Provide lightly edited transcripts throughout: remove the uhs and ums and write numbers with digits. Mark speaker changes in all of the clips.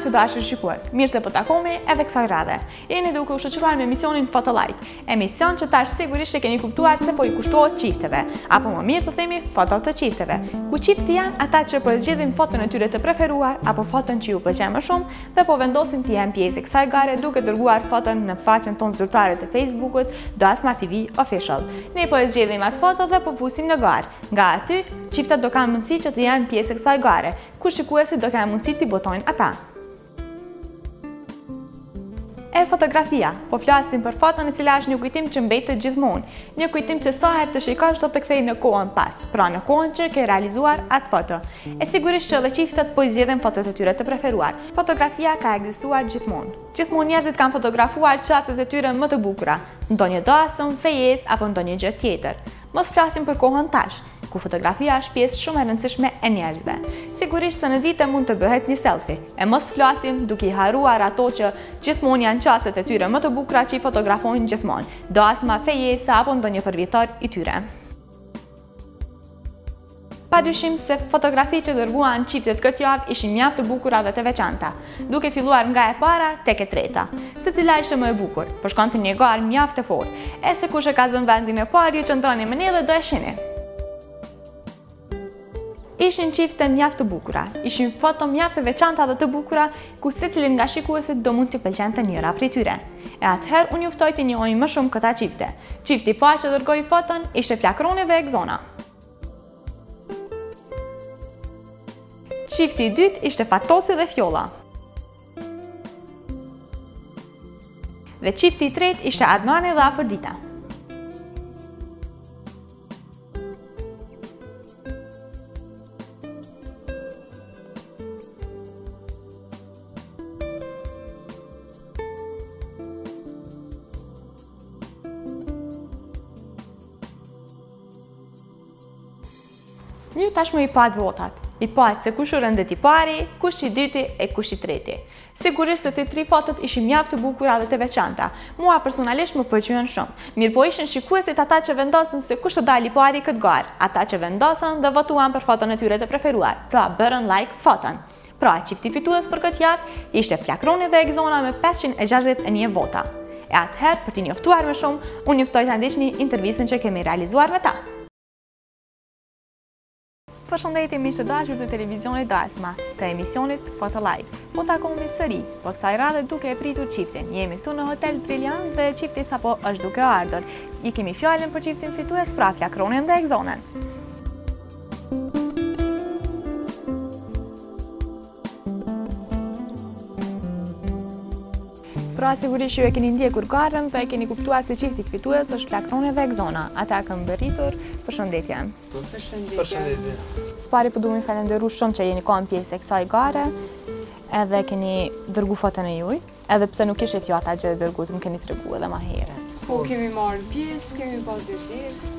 Speaker 1: Të dashur shikues, mirë se po takohemi edhe kësaj radhe. Jeni duke u shoqëruar me emisionin Fotolike, emision që tash sigurisht e keni kuptuar se po i kushtohet çifteve, apo më mirë të themi foto të çifteve, ku çifti janë ata që po zgjedhin foton e tyre të preferuar apo foton që ju pëlqen më shumë dhe po vendosin të jenë pjesë e kësaj gare duke dërguar foton në faqen tonë zyrtare të Facebookut Dasma TV Official. Ne po zgjedhim atë foto dhe po fusim në garë. Nga aty, çiftet do kanë mundësi që të jenë pjesë e kësaj gare, ku shikuesit do kanë mundësi të votojnë ata. E fotografia, po flasim për foton e cila është një kujtim që mbetet gjithmonë, një kujtim që sa herë të shikosh do të kthej në kohën pas, pra në kohën që ke realizuar atë foto. E sigurisht që edhe çiftet po zgjedhin fotot e tyre të preferuar. Fotografia ka ekzistuar gjithmonë. Gjithmonë njerëzit kanë fotografuar çastet e tyre më të bukura, ndonjë dasëm, fejesë apo ndonjë gjë tjetër. Mos flasim për kohën tash, ku fotografia është pjesë shumë e rëndësishme e njerëzve. Sigurisht se në ditë mund të bëhet një selfie, e mos flasim duke i haruar ato që gjithmonë janë çastet e tyre më të bukura që i fotografojnë gjithmonë, dasma, fejesa apo ndonjë fërvjetor i tyre. Padyshim se fotografitë që dërguan çiftet këtë javë ishin mjaft të bukura dhe të veçanta, duke filluar nga e para tek e treta. Secila ishte më e bukur, por shkonte një garë mjaft të fortë. E se kush e ka zënë vendin e parë, ju qëndroni me ne dhe do e shihni. Ishin çifte mjaft të bukura, ishin foto mjaft të veçanta dhe të bukura, ku secilin nga shikuesit do mund t'i pëlqente njëra prej tyre. E atëherë unë juftoj të njohim më shumë këta çifte. Çifti i parë që dërgoi foton ishte Flakroni dhe Egzona. Çifti i dytë ishte Fatosi dhe Fjolla. Dhe çifti i tretë ishte Adnani dhe Afrodita. Ju tashmë i pat votat. I pat se kush u rëndet i pari, kush i dyti e kush i treti. Sigurisht se të tri fotot ishin mjaft të bukura dhe të veçanta. Mua personalisht më pëlqyen shumë. Mirë po ishin shikuesit ata që vendosën se kush të dali i pari këtë garë, ata që vendosën dhe votuan për foton e tyre të preferuar, pra bërën like foton. Pra, çifti fitues për këtë javë ishte Flakroni dhe Egzona me 561 vota. E atëherë, për t'i njoftuar më shumë, unë njoftoj ta ndiqni intervistën që kemi realizuar me ta. Përshëndetje miq të dashur të televizionit Dasma, të emisionit Fotolike. Po takohemi sëri, po kësaj radhe duke e pritur çiftin. Jemi këtu në Hotel Brilliant dhe çifti sapo është duke ardhur. I kemi fjalën për çiftin fitues, pra Flakronin dhe Egzonën. Pra sigurisht ju e keni ndjekur garën, po e keni kuptuar se çifti fitues është Flakroni dhe Egzona. Ata kanë mbërritur. Përshëndetje.
Speaker 2: Përshëndetje.
Speaker 1: Spari po duhet falenderu shumë që jeni kanë pjesë e kësaj gare, edhe keni dërgu foton e juaj, edhe pse nuk ishit ju ata që dërguat, më keni tregu edhe më herët.
Speaker 2: Po kemi marrë pjesë, kemi pas dëshirë.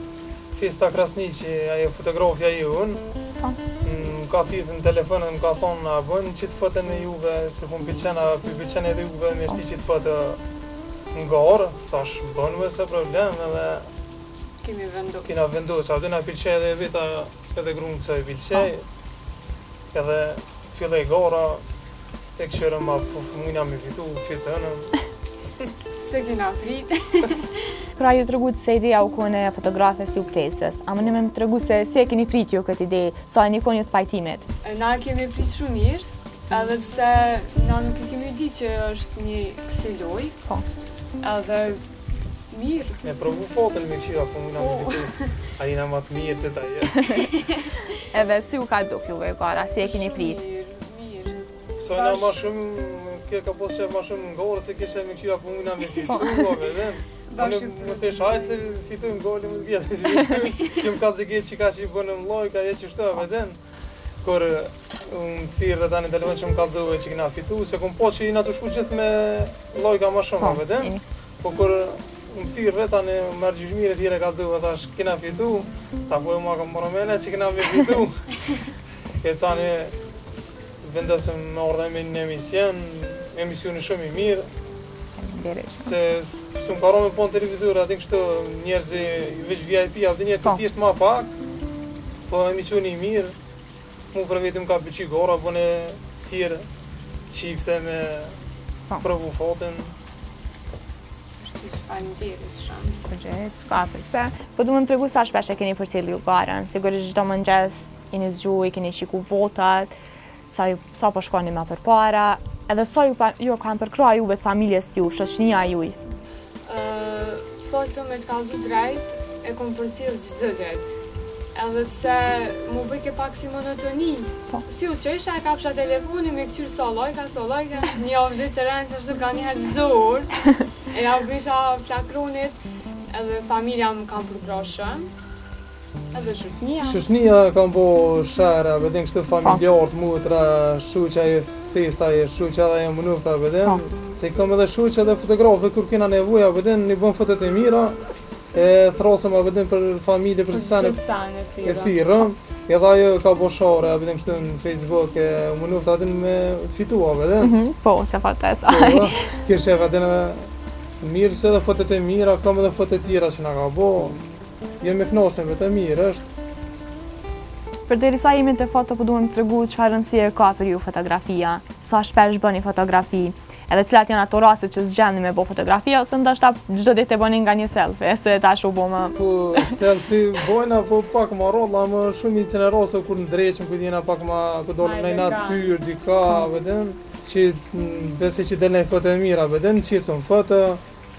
Speaker 3: Festa Krasniqi, ajo fotografja jonë, ka thirrë në telefon dhe më ka thonë na bëjnë qitë foton e juve, se po m'pëlqen edhe juve me shti qitë foto në garë, thash bënë se problem edhe kena vendosë, aty na pëlqej edhe veta edhe grunë kësa i pëlqej, edhe filloj gara, e këshërë ma mujna me fitu, fitënëm.
Speaker 2: Se kena prit.
Speaker 1: Pra ju të regu se ideja u kone fotografes ju ftesës, a më në me më të regu se si e keni prit ju këtë ide, sa e një konjë të pajtimit?
Speaker 2: Na kemi prit shumë mirë, edhe pse na nuk e kemi di që është një kësi loj, edhe mirë.
Speaker 3: Me provu fotën me qira, po mujna me fitu, a jina ma të mirë të taje.
Speaker 1: Edhe si u ka duk juve gara, si e keni prit?
Speaker 2: Mirë.
Speaker 3: Kësojna ma shumë, ke ka posë qef ma shumë në gorë, se kishe me qira, po mujna me fitu, vedem. Më të shajtë se fitujmë goli më zgjetë, se fitujmë, këm ka të zgjetë që ka që i bënë më loj, ka jetë që shtë, vedem. Kër më thirë tani në telefon që më kalëzove që kina fitu, se kom po që i na të shku gjithë me lojka ma shumë, vedem. Po kër më thirë tani më mërë gjyshmire tjere kalëzove, thash kina fitu, ta po e ma ka më mene që kina me fitu. E tani vendosëm me ordhejme një emisioni shumë i mirë, se Shumë ka me po në televizor, atin kështu njerëz veç VIP, atin njerëz të thjesht ma pak, po emisioni I mirë, mu për vetim ka pëqy gora, po në tjerë qifte me provu fatin.
Speaker 2: Faleminderit shumë.
Speaker 1: Përgjith, s'ka përse. Po du më tregu sa shpesh e keni përcjell ju garën, sigurisht çdo mëngjes jeni zgjuar, keni shiku votat, sa po shkoni më përpara, edhe sa ju kanë përkrahur juve të familjes ju, shoqënia juaj.
Speaker 2: Foto me të kallzu drejt, e kom përcjell çdo ditë. Edhe pse mu bëj ke pak si monotoni. Si u qesha, e kapsha telefoni me këqyr solojka, një javë gjithë të rënë që ashtu ka njëherë çdo orë. E ja u bësha flakronit, edhe familja më kam përkrahur. Edhe shoqënia.
Speaker 3: Shoqënia kam bo shara, vedem kështu familjarët, mutra, shoqja e festa, shoqja dhe e mënufta, vedem. Se kam edhe shoqja dhe fotografe, kur kena nevoja, vedem, një bën fotot e mira, e thrasëm a vedem për familje, për sësane e thirë. Edhe ajo ka bo share, vedem kështu në Facebook, e mënufta adin me fitua, vedem.
Speaker 1: Po, se fatë e saj.
Speaker 3: Kështë e vedem mirë, se edhe fotot e mira, kam edhe fotot tjera që nga ka bo. Jemi knashtën vetë mirë është.
Speaker 1: Përderisa jemi të foto, po duhem të tregu çfarë rëndësie ka për ju fotografia, sa shpesh bëni fotografi, edhe cilat janë ato raste që zgjendni me bo fotografi, ose ndoshta çdo ditë e bëni nga një selfie, se tash u bo më.
Speaker 3: Po selfie bojna, po pak më rolla, më shumë I cene raste kur ndreqëm, kur jena pak më ku dolëm në natyrë, dika, vedem, që besoj që del në foto e mira, vedem, qisëm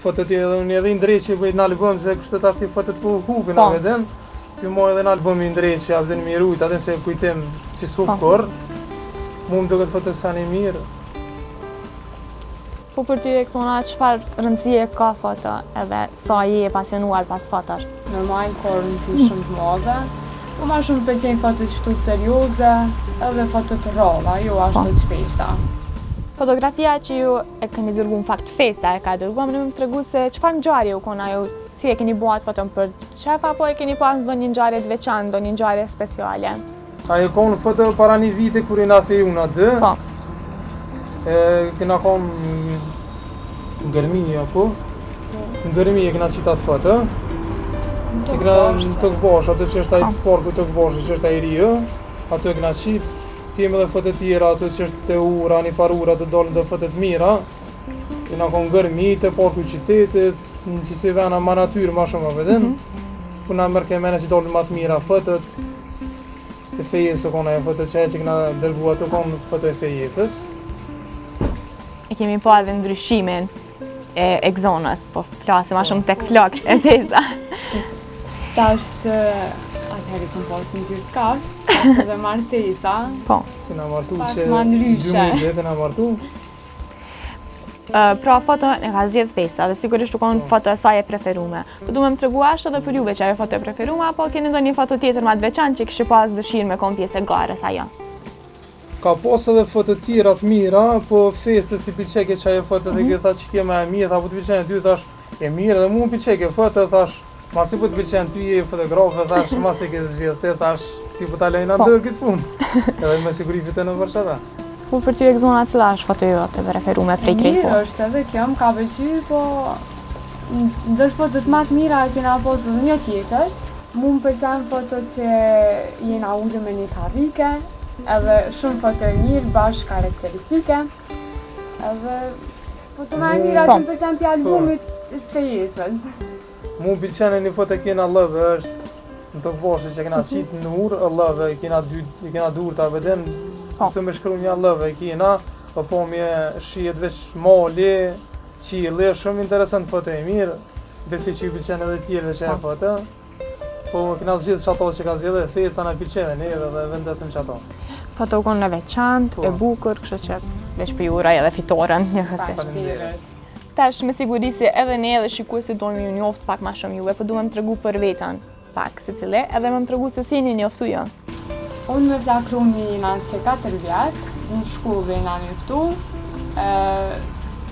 Speaker 3: fotot edhe unë edhe ndreqë bëjt në album, se kështë të ashtë I fotot po hupin, a vedem. Ky moj edhe në album I ndreqë, a vedem I rujt, atë se kujtim që s'hup kur. Mu më duket fotot sa një mirë.
Speaker 1: Po për ty Eksona, çfarë rëndësie ka foto edhe sa je pasionuar pas fotosh?
Speaker 2: Normal ka rëndësi shumë të madhe. Po ma shumë pëlqejnë fotot kështu serioze, edhe fotot të rralla, jo ashtu të shpeshta.
Speaker 1: Fotografia që ju e keni dërgu në fakt Fesa e ka dërgu, më të tregu se çfarë ngjarje u kona ju, si e keni buat foton për qef, apo e keni pas ndonjë ngjarje të veçantë, ndonjë ngjarje speciale?
Speaker 3: Ajo konë foto para një vite kur I na thej unë atë.
Speaker 1: Po.
Speaker 3: Kena konë në Gërmini apo? Në Gërmini e kena qitat foto. E kena në Tokbash, atë që është ai parku Tokbash, që është ai rio, atë e kena qit. Kemi edhe fotot tjera, ato që është të ura, një par ura të dalën dhe fotot mira. Kena konë Gërmi, të parku qytetit, në që si vena ma natyrë ma shumë a vedem. Puna mërë ke mene që dalën ma të mira fotot. Të fejesë kona e fotot që kena dërgu ato konë fotot e fejesës.
Speaker 1: E kemi pa edhe ndryshimin e Eksonës, po flasim ma shumë tek flok e Zeza.
Speaker 2: Ta është atëherë këm pasë në gjyrë kafë, është edhe martesa.
Speaker 1: Po.
Speaker 3: Kena martu
Speaker 2: Pak
Speaker 3: që
Speaker 2: ma ndryshe.
Speaker 3: 2 muaj kena martu.
Speaker 1: Pra foto e ka zgjedh Fesa dhe sigurisht u konë foto e saj e preferume. Po du me më tregu ashtë edhe për juve që ajo foto e preferume, apo keni ndonjë foto tjetër ma të veçantë që kishte pas dëshirë me konë pjesë e garës ajo?
Speaker 3: Ka pas edhe foto tjera të mira, po festës I pëlqeke që ajo foto dhe këtë tha që kje me e mirë, tha po të pëlqenë ty, thash e mirë dhe mu më pëlqeke foto, thash ma si po të pëlqenë ty e fotografe, thash ma si këtë zgjedh te, thash ti po ta lejna ndër këtë punë, edhe me siguri fitë në vërshata.
Speaker 1: Po për ty Eksona, cila është foto jote e preferume prej krejt po?
Speaker 2: Mirë është edhe kjo, më ka pëlqyer, po ndër fotot më të mira e kena posë një tjetër. Mu më pëlqen foto që jena udhë me një karrike, edhe shumë foto e mirë, bashkë karakteristike. Edhe foto më e mira që më pëlqen për albumit të fejesës.
Speaker 3: Mu më pëlqen një foto kena lëve është në të vashë që kena qitë në urë, lëve kena dur të vedem. Kështu me shkru një lëve kena, po mje shijet veç mali, qili, shumë interesant foto e mirë. Besi që ju pëlqen edhe tjerëve që e foto. Po kena zgjidhë që ato që ka zgjidhë e festa na pëlqen e dhe vendesim që ato.
Speaker 1: Foto u konë në veçantë, e bukur, kështu që veç për juraj edhe fitoren një kësi. Tash me siguri se edhe ne edhe shikuesit do më ju njoftë pak ma shumë juve, po du me më tregu për vetën pak se cile, edhe me më tregu se si një njoftu jo.
Speaker 2: Unë me Flakruni jena që 4 vjetë, në shkollë jena njoftu.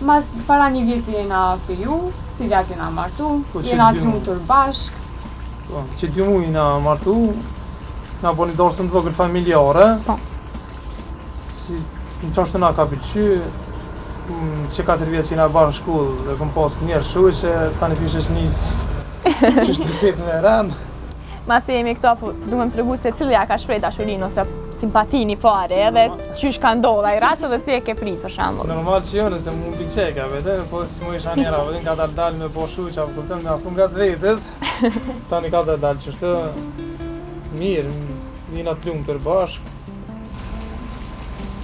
Speaker 2: Mas para një vjetë jena fillu, si vjetë jena martu, jena të lutur bashkë.
Speaker 3: Që 2 muaj jena martu, na bo një dorës të vogël familjare. Në qashtë na ka pëlqy, që 4 vjetë që jena barë në shkullë dhe kom pas njerë shuj që tani pishesh njësë që shtëpit me rëmë.
Speaker 1: Masi jemi këto, du me më tregu se cili ja ka shprej dashurin ose simpatini pare edhe qysh ka ndodha i rasë dhe si e ke prit për shambull.
Speaker 3: Normal që jo nëse mu mbi qeka, vedem, po si mu isha njera, vedem ka dal me po shuj që kuptem me afun nga të vetet. Tani ka dal që shtë mirë, vina të lumë për bashkë.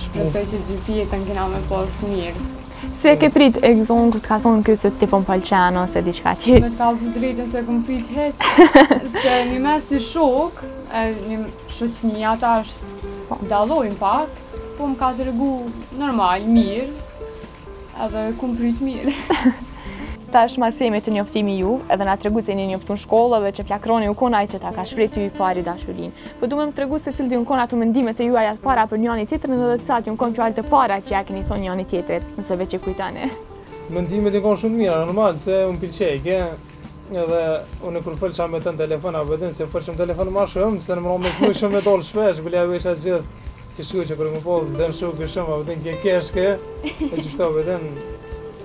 Speaker 2: Shpresoj që gjithë jetën kena me pas mirë.
Speaker 1: Si e ke prit e gëzonë këtë ka thonë këtë se ti po më pëlqen ose diçka tjetër?
Speaker 2: Me të kalë të drejtën se kom prit heq, se një mes si shok, një shoqni ata është dallojnë pak, po më ka të regu normal, mirë, edhe kom prit mirë.
Speaker 1: Tash mas jemi të njoftimi ju, edhe na tregu se jeni njoftu në shkollë dhe që plakroni u kona ai që ta ka shpreh ty i pari dashurinë. Po duhem tregu se cilë di unë kona ato mendimet e juaja të para për njëri tjetrin edhe të cilat unë kon fjalë të para që ja keni thonë njëri tjetrit, nëse veç e kujtani.
Speaker 3: Mendimet i kon shumë mira, normal se unë pëlqej, edhe unë kur folça me të në telefon apo vetëm se folçëm telefon më shumë, se në mëron me smuj shumë me dol shpesh, bëlja vesha gjithë si shkoj që kur më pos dën shoku shumë apo vetëm keshke, e çështo vetëm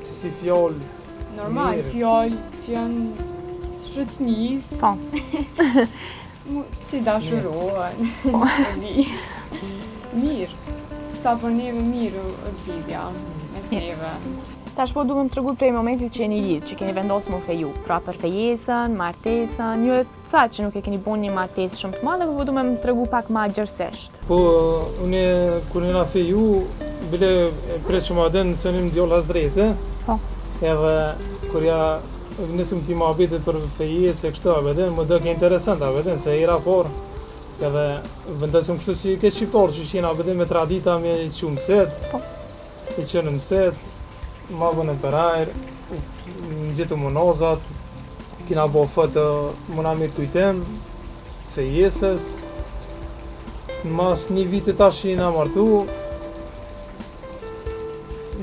Speaker 3: si fjalë
Speaker 2: normal, fjallë që janë shoqnisë.
Speaker 1: Po.
Speaker 2: Që dashurohen. Mirë. Sa për neve mirë është lidhja me neve.
Speaker 1: Tash po duhem tregu prej momentit që jeni lidhë, që keni vendosur më feju, pra për fejesën, martesën, ju e thatë që nuk e keni bën një martesë shumë të madhe, po duhem tregu pak më gjërësisht.
Speaker 3: Po, unë kur jena feju, bile pret shumë adën se unë djolla drejtë.
Speaker 1: Po.
Speaker 3: Edhe kur ja nisëm ti mohabetet për fejes e kështu vetëm, më do ke interesante vetëm se era por. Edhe vendosim kështu si ke shqiptar që jena vetëm me tradita me çumset.
Speaker 1: Po.
Speaker 3: E qenë mëset, ma bënë për ajrë, gjithë monozat, kina bo foto mëna mirë kujtem, fejesës. Mas një viti tash jena martu,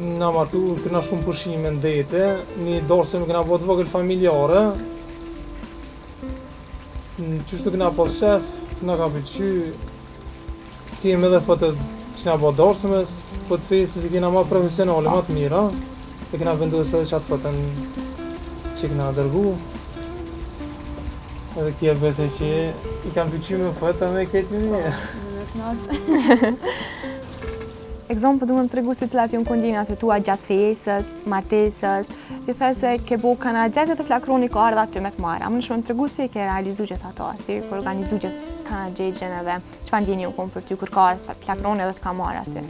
Speaker 3: kërna shkum pushime në dete, një dorse më këna bo të vogël familjare. Qështu këna pas shef, këna ka pëlqy, kemi edhe fotot që këna bo dorsemes, po të fejës që këna ma profesionale, ma të mira, e këna vendosur edhe qatë fotën që këna dërgu. Edhe kje besoj që i kam pëlqy me foto me këtë mirë.
Speaker 1: Ekzempër duhem tregu se cilat janë kondinat e tua gjatë fejesës, martesës, ti the se ke bo kana gjatë të flakroni ka ardha ty me të marra. Më nëshme më tregu si ke realizu gjithë ato, si ke organizu gjithë kana gjegjen edhe çfarë ndjeni u kom për ty kur ka ardhë flakroni edhe të ka marra aty.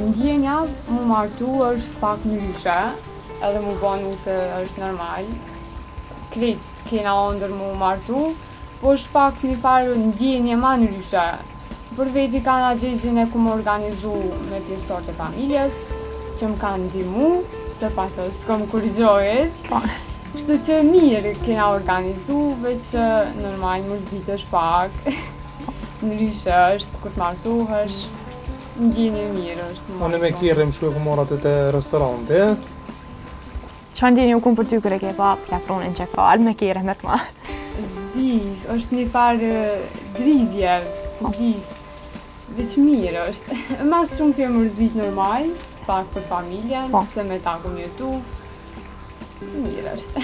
Speaker 2: Ndjenja mu martu është pak ndryshe, edhe mu banu se është normal. Krejt kena ndër mu martu, po është pak një farë ndjenje ma ndryshe. Për veti kana gjegjen e ku më organizu me pjesëtar të familjes, që më kanë ndihmu, se pasë s'kom kur gjojët. Kështu që mirë kena organizu, veç normal mërzitësh pak, ndryshe është, kur të martuhesh, ndjenje mirë është.
Speaker 3: Unë me kjerë më shkuj ku morat të restorante.
Speaker 1: Çfarë ndjeni u kom për ty kur e ke pa flatronin që ka ardhë me kjerë me të marrë?
Speaker 2: Është një farë dridhje, veç mirë është. Mas shumë ke mërzit normal, pak për familjen, se me ta kom jetu, mirë është.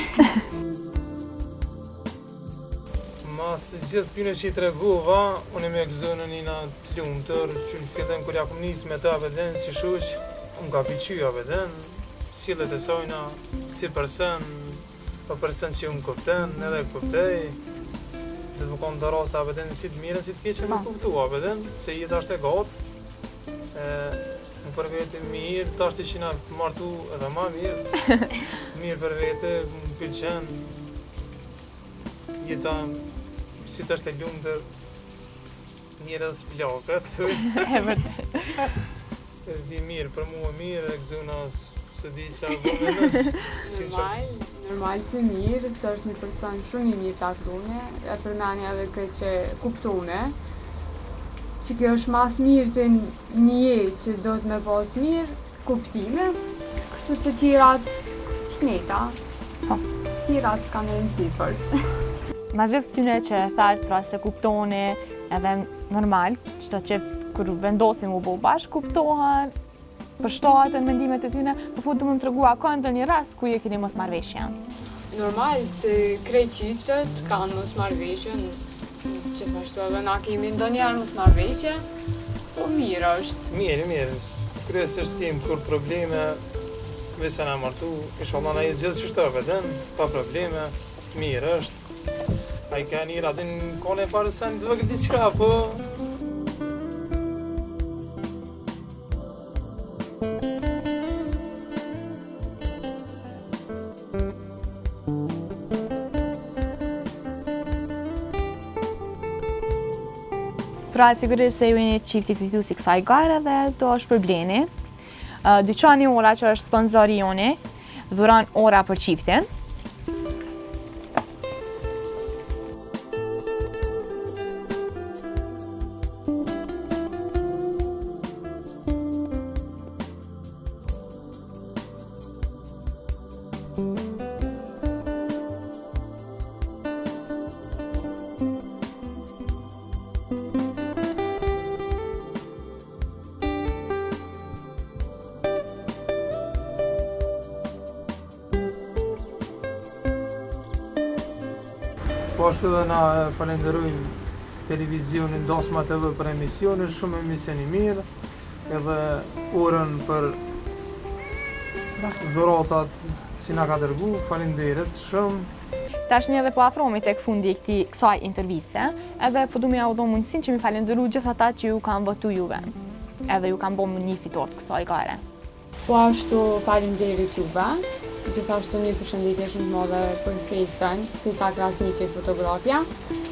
Speaker 3: Mas gjithë tyne që i treguva, unë me gëzë në njëna të lumëtër, që në fillim kër ja kom njësë me ta vetën, si shuq, unë ka piqyja vetën, sillet e sojna, si person, o person që unë kupten, edhe kuptej, dhe të më konë të rasa vetën si të mirën, si të keqen me kuptua vetën, se jetë ashtë e gatë. Më për vete mirë, ta ashtë i qina martu edhe ma mirë. Mirë për vete, më pëlqen. Jeta, si të ashtë e lumëtër, njërë edhe s'plakët.
Speaker 1: E vërtet.
Speaker 3: E s'di mirë, për mu e mirë, e këzuna se di që a bëmë
Speaker 2: Normal që mirë, se është një person shumë i mirë takrune, e përmeni edhe këtë që kuptune, që kjo është mas mirë të një jetë që do të me pas mirë, kuptime, kështu që tjerat shneta, tjerat s'ka në rëndësifër.
Speaker 1: Mas gjithë tyne që thatë pra se kuptoni edhe normal, qëto që kër vendosim u bo bashkë kuptohen, përshtatën mendimet e tyne, po du më të tregua ka ndonjë rast ku ju keni mosmarrëveshje?
Speaker 2: Normal, se krejt qiftet kanë mosmarrëveshje, gjithashtu edhe na kemi ndonjëherë mosmarrëveshje, po mirë është.
Speaker 3: Mirë. Kryesisht s'kem kur probleme, veç se na martu, inshallah na jetë gjithë qështove, pa probleme, mirë është. A i ka një ratin kone parë se në të vëgët diqka, po...
Speaker 1: Pra, sigurisht se ju jeni qifti fituesi kësaj gare dhe do është për bleni. Dyqani Ora që është sponsori joni, dhuron ora për qiftin.
Speaker 3: Po ashtu edhe na falenderojmë televizionin Dasma TV për emisionin, shumë emision i mirë, edhe orën për dhuratat që na ka dërgu, falenderit shumë.
Speaker 1: Tashni edhe po afrohemi tek fundi i kësaj interviste, edhe po du më ja u dha mundësinë që mi falenderu gjithë ata që ju kanë votu juve, edhe ju kanë bërë një fitor të kësaj gare.
Speaker 2: Po ashtu falenderit juve. Gjithashtu një përshëndetje shumë të madhe për Fesën, Fesa Krasniqi fotografja.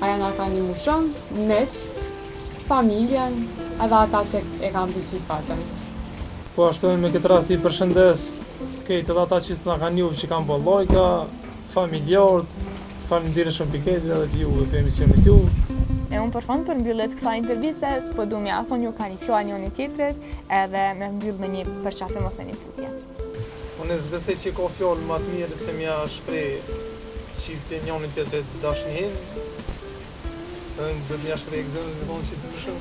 Speaker 2: Aja na ka ndihmuar shumë, miqt, familjen, edhe ata që e kanë pëlqyer fatën.
Speaker 3: Po ashtu me këtë rast i përshëndes këtë edhe ata që na kanë njohur që kanë bërë lajka, familjarët, faleminderit shumë pikërisht edhe juve të emisionit ju.
Speaker 1: E unë për fund për mbyllet kësaj interviste, s'po du m'ja thonë ju ka një fjalë njëri tjetrit, edhe me mbyll me një përqafim ose një pyetje.
Speaker 3: Unë zbesoj që ka fjallë më të mirë se m'ja shprej qifti njënin tjetrit dashnihin. Dhe do t'ja shprej egzënë dhe thonë që dushëm.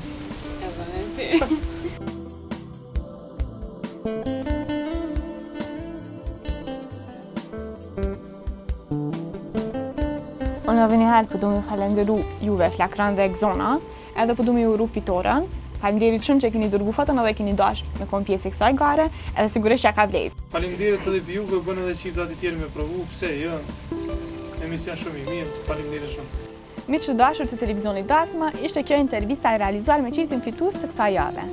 Speaker 2: Edhe në ti.
Speaker 1: Unë edhe njëherë po du më falenderu juve Flakran dhe Egzona, edhe po du më uru fitoren. Faleminderit shumë që keni dërgu foton edhe keni dashur me kon pjesë kësaj gare, edhe sigurisht që ka vlerë.
Speaker 3: Faleminderit edhe për juve, bën edhe qiftat e tjerë me provu, pse jo. Emision shumë i mirë, faleminderit shumë.
Speaker 1: Miq të dashur të televizionit Dasma, ishte kjo intervista e realizuar me qiftin fitues të kësaj jave.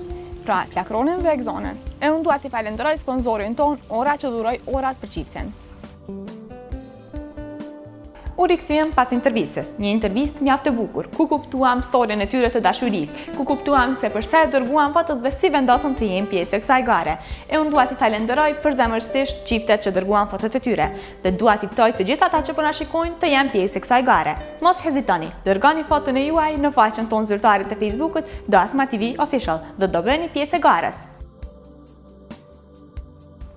Speaker 1: Pra, Flakronin dhe Egzonen. E unë dua t'i falenderoj sponsorin ton, Ora që dhuroi orat për qiftin. U rikthyem pas intervistës, një intervistë mjaft e bukur, ku kuptuam storën e tyre të dashurisë, ku kuptuam se përse dërguan fotot dhe si vendosën të jenë pjesë e kësaj gare. E unë dua t'i falenderoj përzemërsisht qiftet që dërguan fotot e tyre, dhe dua t'i ftoj të gjithë ata që po na shikojnë të jenë pjesë e kësaj gare. Mos hezitoni, dërgoni foton e juaj në faqen tonë zyrtare të Facebookut Dasma TV Official dhe do bëni pjesë e garës.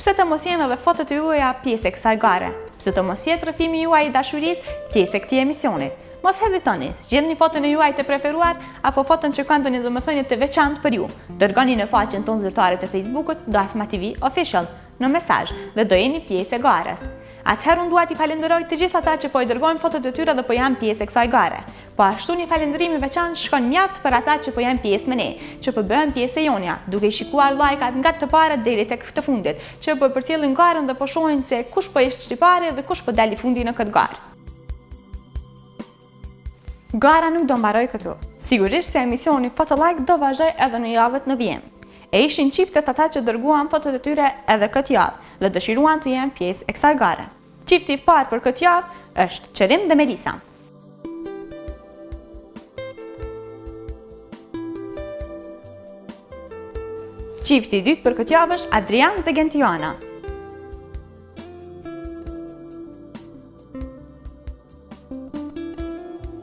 Speaker 1: Pse të mos jenë edhe fotot e juaja pjesë e kësaj gare? Pse të mos jetë rrëfimi juaj i dashurisë pjesë e këtij emisioni? Mos hezitoni, zgjedhni foton e juaj të preferuar apo foton që kanë ndonjë domethënie të veçantë për ju. Dërgoni në faqen tonë zyrtare të Facebookut Dasma TV Official në mesazh dhe do jeni pjesë e garës. Atëherë unë dua t'i falenderoj të gjithë ata që po i dërgojnë fotot e tyre dhe po janë pjesë e kësaj gare. Po ashtu një falënderim i veçantë shkon mjaft për ata që po janë pjesë me ne, që po bëhen pjesë e jonja, duke shikuar lajkat nga të parët deri tek të fundit, që po përcjellin garën dhe po shohin se kush po ishte shqiptari dhe kush po dali fundi në këtë garë. Gara nuk do mbaroj këtu. Sigurisht se emisioni Fotolike do vazhdoj edhe në javët në vijim. E ishin qiftet ata që dërguan fotot e tyre edhe këtë javë dhe dëshiruan të jenë pjesë e kësaj gare. Qifti i parë për këtë javë është Qerim dhe Melisa. Qifti i dytë për këtë javë është Adrian dhe Gentiana.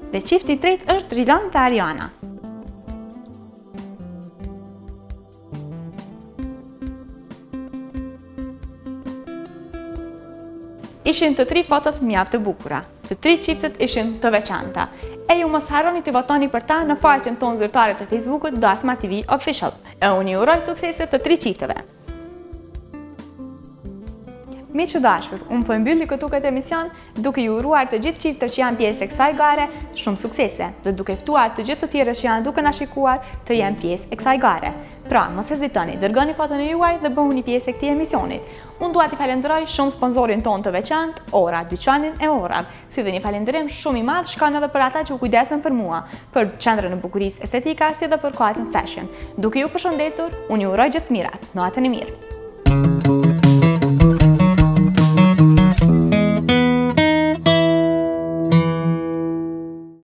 Speaker 1: Dhe qifti i tretë është Rilan dhe Ariana. Ishin të 3 fotot mjaft të bukura. Të 3 qiftet ishin të veçanta. E ju mos harroni të votoni për ta në faqen tonë zyrtare të Facebookut Dasma TV Official. E unë ju uroj sukseset të 3 qifteve. Miq të dashur, unë po mbylli këtu këtë emision duke ju uruar të gjithë çiftet që janë pjesë e kësaj gare shumë suksese dhe duke ftuar të gjithë të tjerët që janë duke na shikuar të jenë pjesë e kësaj gare. Pra, mos hezitoni, dërgoni foton e juaj dhe bëhuni pjesë e këtij emisionit. Unë dua t'i falenderoj shumë sponsorin ton të veçantë, Ora, dyqanin e orave, si dhe një falënderim shumë i madh shkon edhe për ata që u kujdesen për mua, për qendrën e bukurisë estetika si dhe për Cotton Fashion. Duke ju përshëndetur, unë ju uroj gjithë mirat. Natën e mirë.